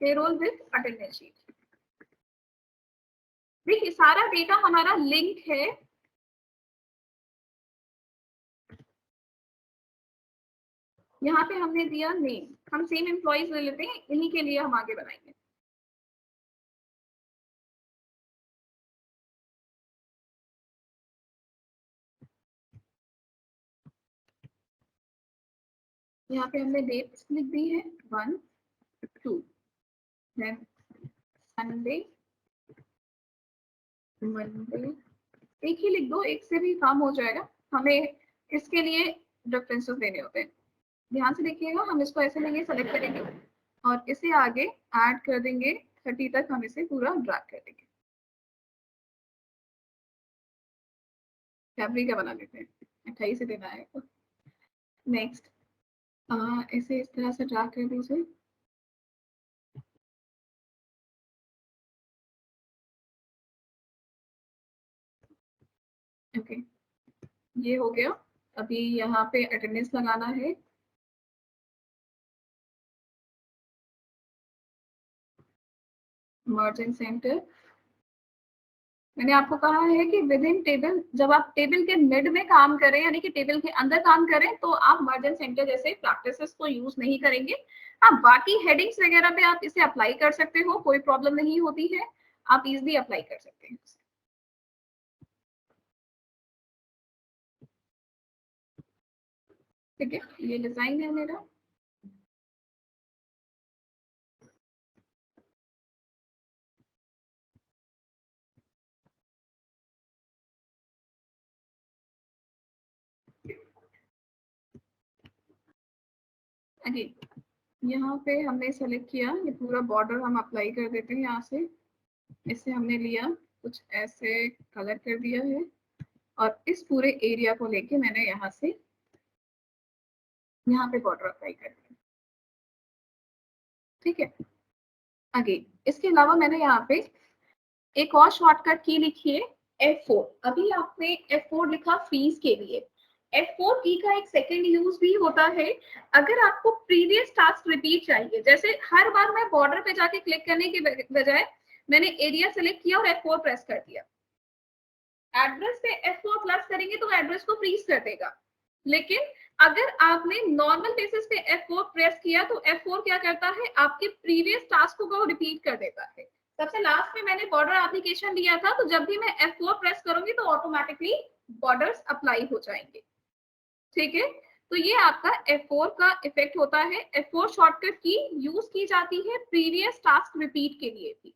Payroll with attendance sheet. देखिए सारा data हमारा लिंक है, यहाँ पे हमने दिया नेम, हम सेम एम्प्लॉइज ले लेते हैं, इन्हीं के लिए हम आगे बनाएंगे। यहाँ पे हमने डेट्स लिख दी है 1 2, देन संडे मंडे, एक ही लिख दो, एक से भी काम हो जाएगा। हमें इसके लिए रेफरेंसेस देने होते हैं। ध्यान से देखिएगा, हम इसको ऐसे लेंगे, सेलेक्ट करेंगे और इसे आगे ऐड कर देंगे 30 तक, हम इसे पूरा ड्रैग कर देंगे। फैब्रिक का बना देते हैं, 28 से देना है। नेक्स्ट इसे इस तरह से ड्रैग कर दीजिए। ओके ये हो गया। अभी यहाँ पे अटेंडेंस लगाना है। मर्जेंट सेंटर, मैंने आपको कहा है कि विद इन टेबल, जब आप टेबल के मिड में काम करें यानी कि टेबल के अंदर काम करें तो आप मर्जेंट सेंटर जैसे प्रैक्टिसेस को यूज नहीं करेंगे। आप बाकी हेडिंग्स वगैरह पे आप इसे अप्लाई कर सकते हो, कोई प्रॉब्लम नहीं होती है, आप इजिली अप्लाई कर सकते हैं। ठीक है, ये डिजाइन है मेरा। अगेन यहाँ पे हमने सेलेक्ट किया, ये पूरा बॉर्डर हम अप्लाई कर देते हैं यहाँ से। इसे हमने लिया, कुछ ऐसे कलर कर दिया है और इस पूरे एरिया को लेके मैंने यहाँ से यहाँ पे बॉर्डर अप्लाई कर दिया। ठीक है, अगेन इसके अलावा मैंने यहाँ पे एक और शॉर्टकट की लिखी है F4। अभी आपने F4 लिखा फीस के लिए। F4 की का एक सेकंड यूज भी होता है, अगर आपको प्रीवियस टास्क रिपीट चाहिए, जैसे हर बार मैं बॉर्डर पे जाके क्लिक करने के बजाय मैंने एरिया सेलेक्ट किया और F4 प्रेस कर दिया। एड्रेस पे F4 प्लस करेंगे तो एड्रेस को फ्रीज कर देगा, लेकिन अगर आपने नॉर्मल बेसिस पे F4 प्रेस किया तो F4 क्या करता है, आपके प्रीवियस टास्क को रिपीट कर देता है। सबसे लास्ट में मैंने बॉर्डर एप्लीकेशन दिया था, तो जब भी मैं F4 प्रेस करूंगी तो ऑटोमेटिकली बॉर्डर्स अप्लाई हो जाएंगे। ठीक है, तो ये आपका F4 का इफेक्ट होता है। F4 शॉर्टकट की यूज की जाती है प्रीवियस टास्क रिपीट के लिए भी।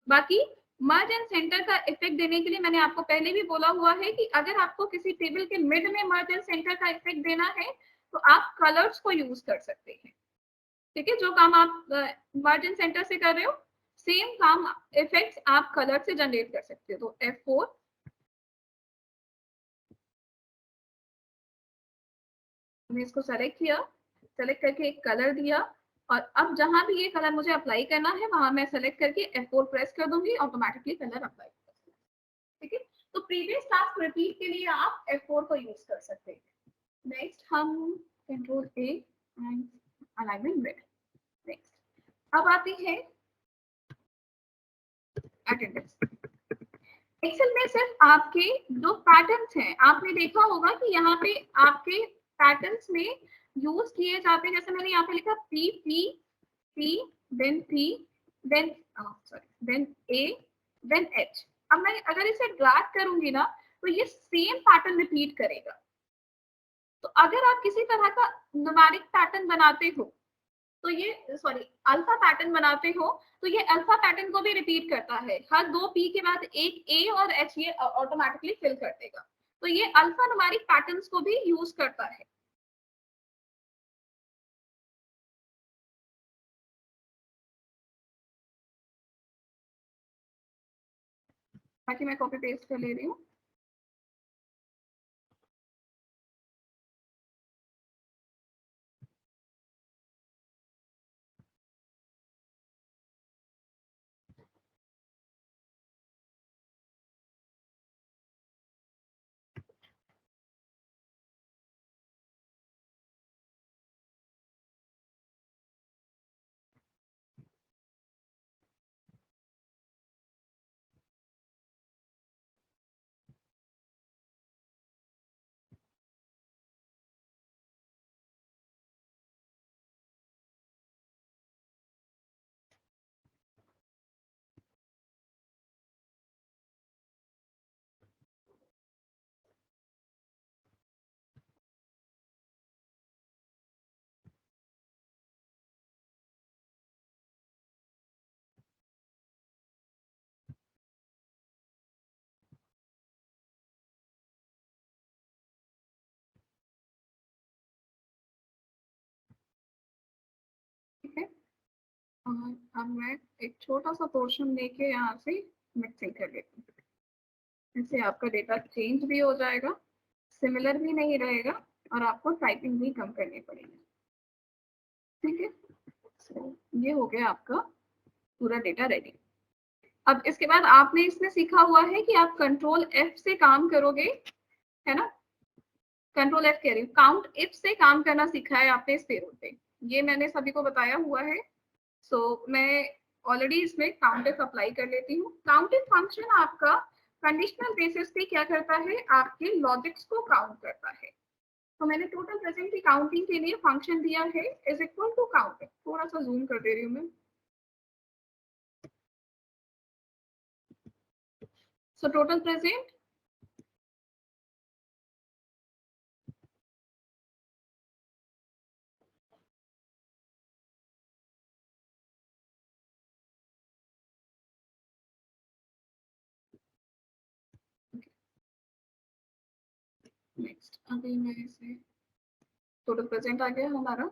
बाकी मर्ज एंड सेंटर का इफेक्ट देने के लिए मैंने आपको पहले भी बोला हुआ है कि अगर आपको किसी टेबल के मिड में मर्ज एंड सेंटर का इफेक्ट देना है तो आप कलर्स को यूज कर सकते हैं। ठीक है, जो काम आप मर्ज एंड सेंटर से कर रहे हो सेम काम इफेक्ट्स आप कलर से जनरेट कर सकते हो। तो F4 मैंने इसको सेलेक्ट किया, सेलेक्ट करके एक कलर दिया और अब जहां भी ये कलर मुझे अप्लाई करना है वहां मैं सेलेक्ट करके F4 प्रेस कर दूंगी, ऑटोमेटिकली कलर अप्लाई कर दूंगी। ठीक है, तो प्रीवियस टास्क रिपीट के लिए आप F4 को यूज कर सकते हैं। नेक्स्ट हम control A and alignment red. Next अब आती है अटेंडेंस। एक्सेल में सिर्फ आपके दो पैटर्न्स हैं, आपने देखा होगा कि यहाँ पे आपके पैटर्न्स में यूज किए जाते हैं, जैसे मैंने यहाँ पे लिखा P P P then P then sorry then A then H। अब मैं अगर इसे ड्रैग करूंगी ना तो ये सेम पैटर्न रिपीट करेगा। तो अगर आप किसी तरह का न्यूमेरिक पैटर्न बनाते हो तो ये सॉरी अल्फा पैटर्न बनाते हो तो ये अल्फा पैटर्न को भी रिपीट करता है, हर दो पी के बाद एक ए और एच ये ऑटोमेटिकली फिल कर देगा। तो ये अल्फा न्यूमेरिक पैटर्न्स को भी यूज करता है। ताकि मैं कॉपी पेस्ट कर ले रही हूँ। अब मैं एक छोटा सा पोर्शन लेके यहाँ से मिक्सिंग कर लेती हूँ। इससे आपका डेटा चेंज भी हो जाएगा, सिमिलर भी नहीं रहेगा और आपको टाइपिंग भी कम करनी पड़ेगी। ठीक है, ये हो गया आपका पूरा डेटा रेडी। अब इसके बाद आपने इसमें सीखा हुआ है कि आप कंट्रोल F से काम करोगे, है ना। कंट्रोल F कह रही हूँ, काउंट इफ से काम करना सीखा है आपने इस पेरोल पे, ये मैंने सभी को बताया हुआ है। सो मैं ऑलरेडी इसमें काउंट इफ अप्लाई कर लेती हूँ। काउंट इफ फंक्शन आपका कंडीशनल बेसिस पे क्या करता है, आपके लॉजिक्स को काउंट करता है। तो मैंने टोटल प्रेजेंट की काउंटिंग के लिए फंक्शन दिया है इज इक्वल टू काउंट। थोड़ा सा जूम कर दे रही हूँ मैं। सो टोटल प्रेजेंट नेक्स्ट, अभी मैं इसे टोटल प्रेजेंट आ गया हमारा।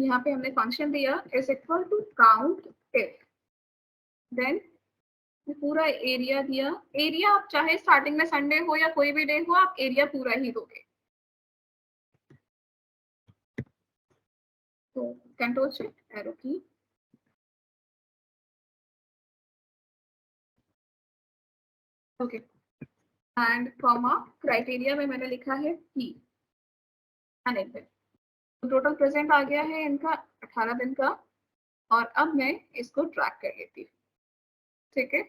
यहाँ पे हमने फंक्शन दिया is equal to count if, then पूरा एरिया दिया। एरिया आप चाहे स्टार्टिंग में संडे हो या कोई भी डे हो, आप एरिया पूरा ही दोगे। तो कंट्रोल शिफ्ट एरो की, ओके, एंड कॉमा क्राइटेरिया में मैंने लिखा है की अनेबल। तो टोटल प्रेजेंट आ गया है इनका 18 दिन का, और अब मैं इसको ट्रैक कर लेती हूँ। ठीक है,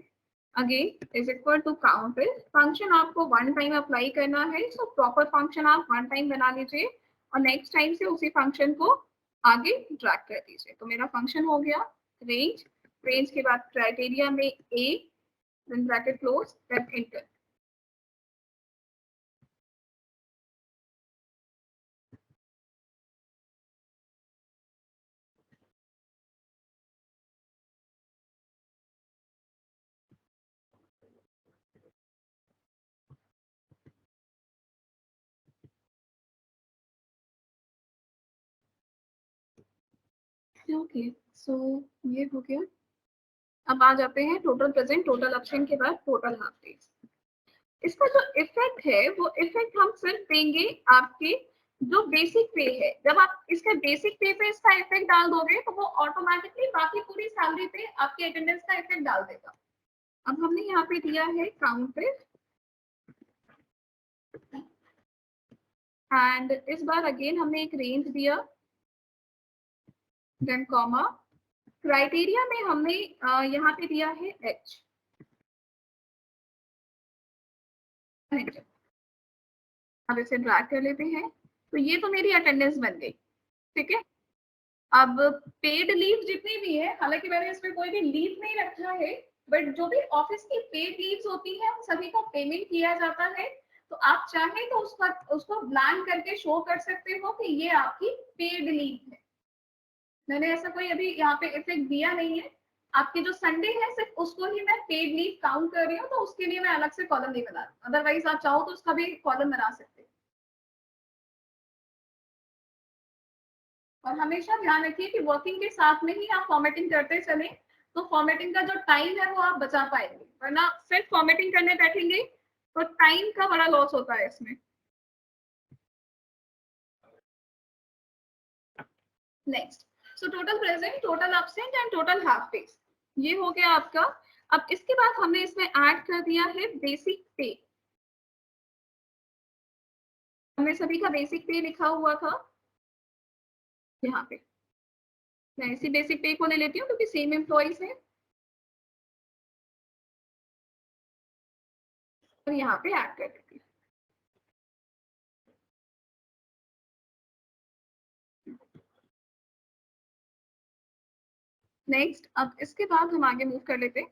again is equal to count if, function आपको वन टाइम अप्लाई करना है, सो प्रॉपर फंक्शन आप वन टाइम बना लीजिए और नेक्स्ट टाइम से उसी फंक्शन को आगे ड्रैग कर दीजिए। तो मेरा फंक्शन हो गया रेंज, रेंज के बाद क्राइटेरिया में A, then bracket close, then enter. Okay, so ये हो गया। अब आ जाते हैं टोटल प्रेजेंट, टोटल ऑप्शन के बाद टोटल हाफ डेज। इसका जो इफेक्ट है वो इफेक्ट हम सिर्फ देंगे आपके जो बेसिक पे है। जब आप इसके बेसिक पे पे इसका इफेक्ट डाल दोगे तो वो ऑटोमेटिकली बाकी पूरी सैलरी पे आपके अटेंडेंस का इफेक्ट डाल देगा। अब हमने यहाँ पे दिया है काउंट पे, एंड इस बार अगेन हमने एक रेंज दिया, देन कॉमा, क्राइटेरिया में हमने यहाँ पे दिया है एच। अब इसे ड्रैग कर लेते हैं, तो ये तो मेरी अटेंडेंस बन गई। ठीक है, अब पेड लीव जितनी भी है, हालांकि मैंने इसमें कोई भी लीव नहीं रखा है, बट जो भी ऑफिस की पेड लीव्स होती है उन सभी को पेमेंट किया जाता है। तो आप चाहें तो उसको ब्लैंक करके शो कर सकते हो कि ये आपकी पेड लीव है। मैंने ऐसा कोई अभी यहाँ पे इफेक्ट दिया नहीं है। आपकी जो संडे है सिर्फ उसको ही मैं पेड लीव काउंट कर रही हूँ, तो उसके लिए मैं अलग से कॉलम नहीं बना रही। अदरवाइज आप चाहो तो उसका भी कॉलम बना सकते हैं। और हमेशा ध्यान रखिए कि वर्किंग के साथ में ही आप फॉर्मेटिंग करते चलें, तो फॉर्मेटिंग का जो टाइम है वो आप बचा पाएंगे, वरना सिर्फ फॉर्मेटिंग करने बैठेंगे तो टाइम का बड़ा लॉस होता है इसमें। Next, so total present, total absent and total half days, ये हो गया आपका। अब इसके बाद हमने इसमें ऐड कर दिया है बेसिक पे। हमने सभी का बेसिक पे लिखा हुआ था यहाँ पे। मैं इसी बेसिक पे को ले लेती हूँ क्योंकि सेम एम्प्लॉइज है, और यहाँ पे ऐड कर देती हूँ। नेक्स्ट, अब इसके बाद हम आगे मूव कर लेते हैं।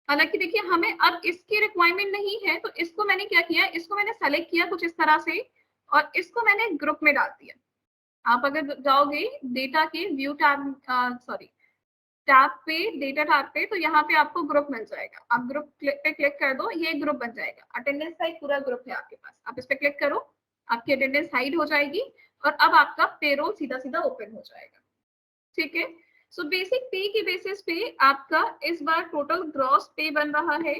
हालांकि देखिए हमें अब इसकी रिक्वायरमेंट नहीं है, तो इसको मैंने क्या किया, इसको मैंने सेलेक्ट किया कुछ इस तरह से और इसको मैंने ग्रुप में डाल दिया। आप अगर जाओगे डेटा के व्यू टैब, सॉरी टैब पे, डेटा टैब पे, तो यहाँ पे आपको ग्रुप मिल जाएगा। आप ग्रुप पे क्लिक कर दो, ये ग्रुप बन जाएगा। अटेंडेंस का एक पूरा ग्रुप है आपके पास, आप इस पे क्लिक करो, आपकी अटेंडेंस हाइड हो जाएगी और अब आपका पेरोल सीधा सीधा ओपन हो जाएगा। ठीक है, सो बेसिक पे के बेसिस पे आपका इस बार टोटल ग्रॉस पे बन रहा है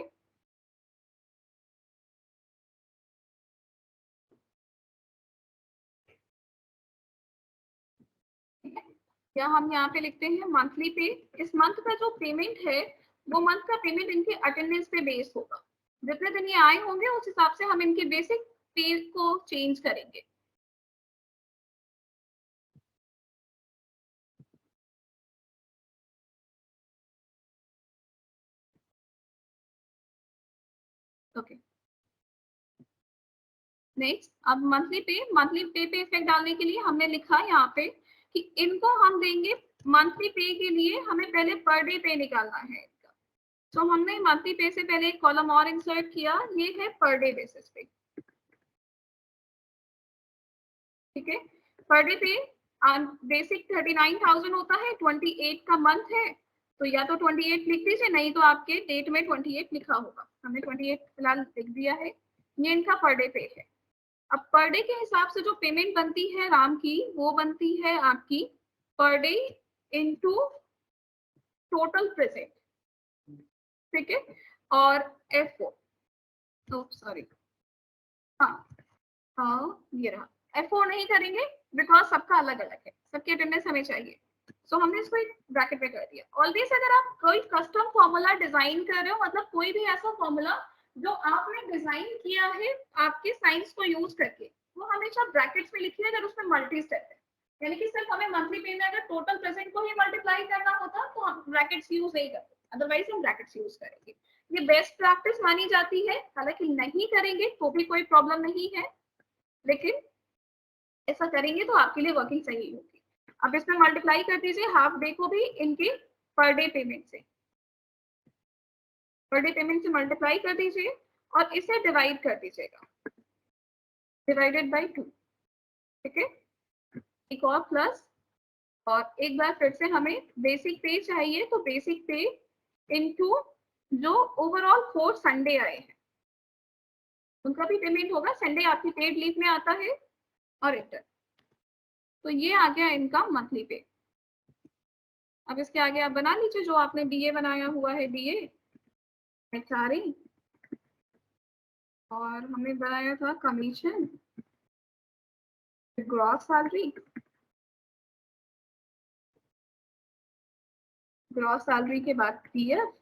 या हम यहाँ पे लिखते हैं मंथली पे। इस मंथ का जो पेमेंट है वो मंथ का पेमेंट इनके अटेंडेंस पे बेस्ड होगा। जितने दिन ये आए होंगे उस हिसाब से हम इनके बेसिक पे को चेंज करेंगे। ओके नेक्स्ट, अब मंथली पे इफेक्ट डालने के लिए हमने लिखा यहाँ पे कि इनको हम देंगे मंथली पे के लिए हमें पहले पर डे पे निकालना है इनका। तो हमने मंथली पे से पहले एक कॉलम और इंसर्ट किया, ये है पर डे बेसिस पे। ठीक है, पर डे पे बेसिक 39,000 होता है, 28 का मंथ है तो या तो 28 लिख दीजिए, नहीं तो आपके डेट में 28 लिखा होगा। हमने 28 फिलहाल लिख दिया है। ये इनका पर डे पे है। अब पर डे के हिसाब से जो पेमेंट बनती है राम की वो बनती है आपकी per day into total present. ठीक है, और F4, तो सॉरी, हाँ ये रहा। F4 नहीं करेंगे बिकॉज सबका अलग अलग है, सबकी अटेंडेंस हमें चाहिए। सो हमने इसको एक ब्रैकेट में कर दिया। ऑलवेज अगर आप कोई कस्टम फॉर्मूला डिजाइन कर रहे हो, मतलब कोई भी ऐसा फॉर्मूला जो आपने डिजाइन किया है आपके साइंस को यूज करके, वो हमेशा ब्रैकेट्स में लिखिए अगर उसमें मल्टी स्टेप है। यानी कि सिर्फ हमें मंथली पे में अगर टोटल प्रेजेंट को ही मल्टीप्लाई करना होता तो हम ब्रैकेट्स यूज नहीं करते, अदरवाइज हम ब्रैकेट्स यूज करेंगे। ये बेस्ट प्रैक्टिस मानी जाती है, हालांकि नहीं करेंगे तो भी कोई प्रॉब्लम नहीं है, लेकिन ऐसा करेंगे तो आपके लिए वर्किंग सही होगी। अब इसमें मल्टीप्लाई कर दीजिए हाफ डे को भी इनके पर डे पेमेंट से, पर डे पेमेंट से मल्टीप्लाई कर दीजिए और इसे डिवाइड कर दीजिएगा, डिवाइडेड बाय 2। ठीक है, एक और प्लस, और एक बार फिर से हमें बेसिक पे चाहिए तो बेसिक पे इनटू जो ओवरऑल 4 संडे आए हैं उनका भी पेमेंट होगा। संडे आपकी पेड लीव में आता है और इंटर, तो ये आ गया इनका मंथली पे। अब इसके आगे आप बना लीजिए जो आपने डीए बनाया हुआ है, डीए एचआरए, और हमने बनाया था commission, gross salary, gross salary के बाद पीएफ,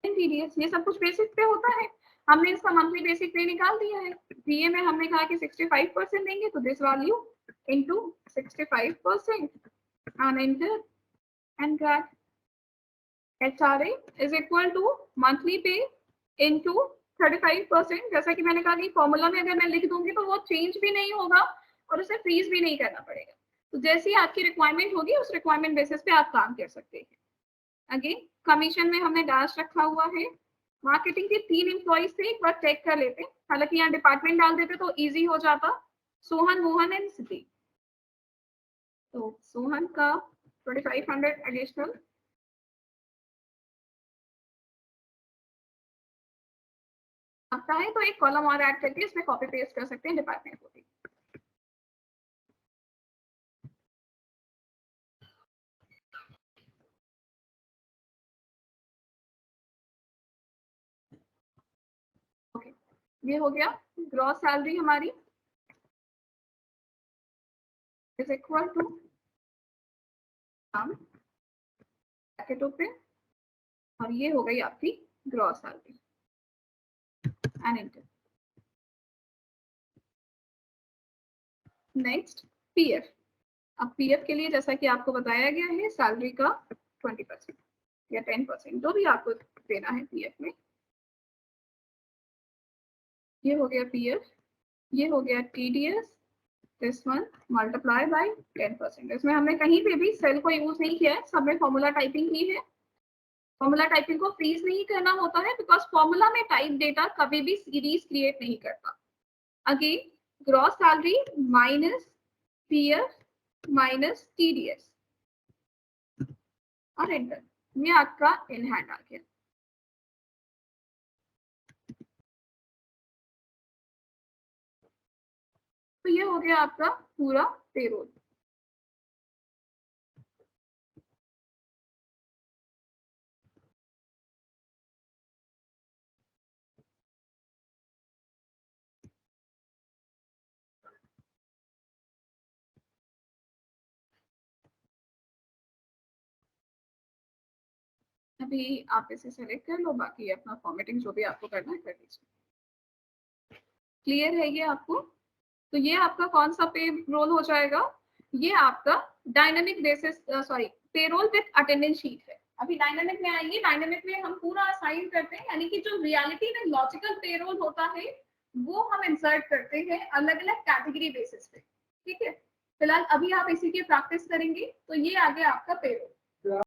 टीडीएस, ये सब कुछ बेसिक पे होता है। हमने इसका मंथली बेसिक पे निकाल दिया है। डीए में हमने कहा कि 65% देंगे तो this value into 65% and enter and grad HRA is equal to monthly pay into 35%। जैसा कि मैंने कहा कि फॉर्मूला में अगर मैं लिख दूंगी तो वो चेंज भी नहीं होगा और उसे फ्रीज भी नहीं करना पड़ेगा। तो जैसी आपकी रिक्वायरमेंट होगी उस रिक्वायरमेंट बेसिस पे आप काम कर सकते हैं। अगेन कमीशन में हमने डैश रखा हुआ है। मार्केटिंग के 3 एम्प्लॉइज थे, एक बार चेक कर लेते, हालांकि यहाँ डिपार्टमेंट डाल देते तो इजी हो जाता। सोहन, मोहन एंड सिद्धि। तो सोहन का 2500 एडिशनल, आप चाहे तो एक कॉलम और ऐड करके इसमें कॉपी पेस्ट कर सकते हैं डिपार्टमेंट को भी। ओके, ये हो गया। ग्रॉस सैलरी हमारी इज इक्वल टू हम ब्रैकेटों पे, और ये हो गई आपकी gross salary and inter. Next PF. अब पीएफ के लिए जैसा कि आपको बताया गया है सैलरी का 20% या 10% जो भी आपको देना है पीएफ में। ये हो गया पीएफ, ये हो गया TDS, this one multiply by 10%। इसमें हमने कहीं पे भी सेल को यूज नहीं किया है, सब में फॉर्मूला टाइपिंग की है। फॉर्मूला टाइपिंग को फ्रीज नहीं करना होता है बिकॉज फॉर्मूला में टाइप डेटा कभी भी सीरीज क्रिएट नहीं करता। Again gross salary minus PF minus TDS और एंटर, ये आपका इन हैंड आ गया। तो ये हो गया आपका पूरा पेरोल। अभी आप इसे सेलेक्ट कर लो, बाकी अपना फॉर्मेटिंग जो भी आपको करना है कर लीजिए। क्लियर है ये आपको? तो ये आपका कौन सा पे रोल हो जाएगा? ये आपका dynamic basis sorry payroll with attendance sheet है। अभी डायनेमिक में आएंगे, डायनेमिक में हम पूरा असाइन करते हैं, यानी कि जो रियलिटी में लॉजिकल पेरोल होता है वो हम इंसर्ट करते हैं अलग अलग कैटेगरी बेसिस पे। ठीक है, फिलहाल अभी आप इसी की प्रैक्टिस करेंगे, तो ये आ गया आपका पेरोल।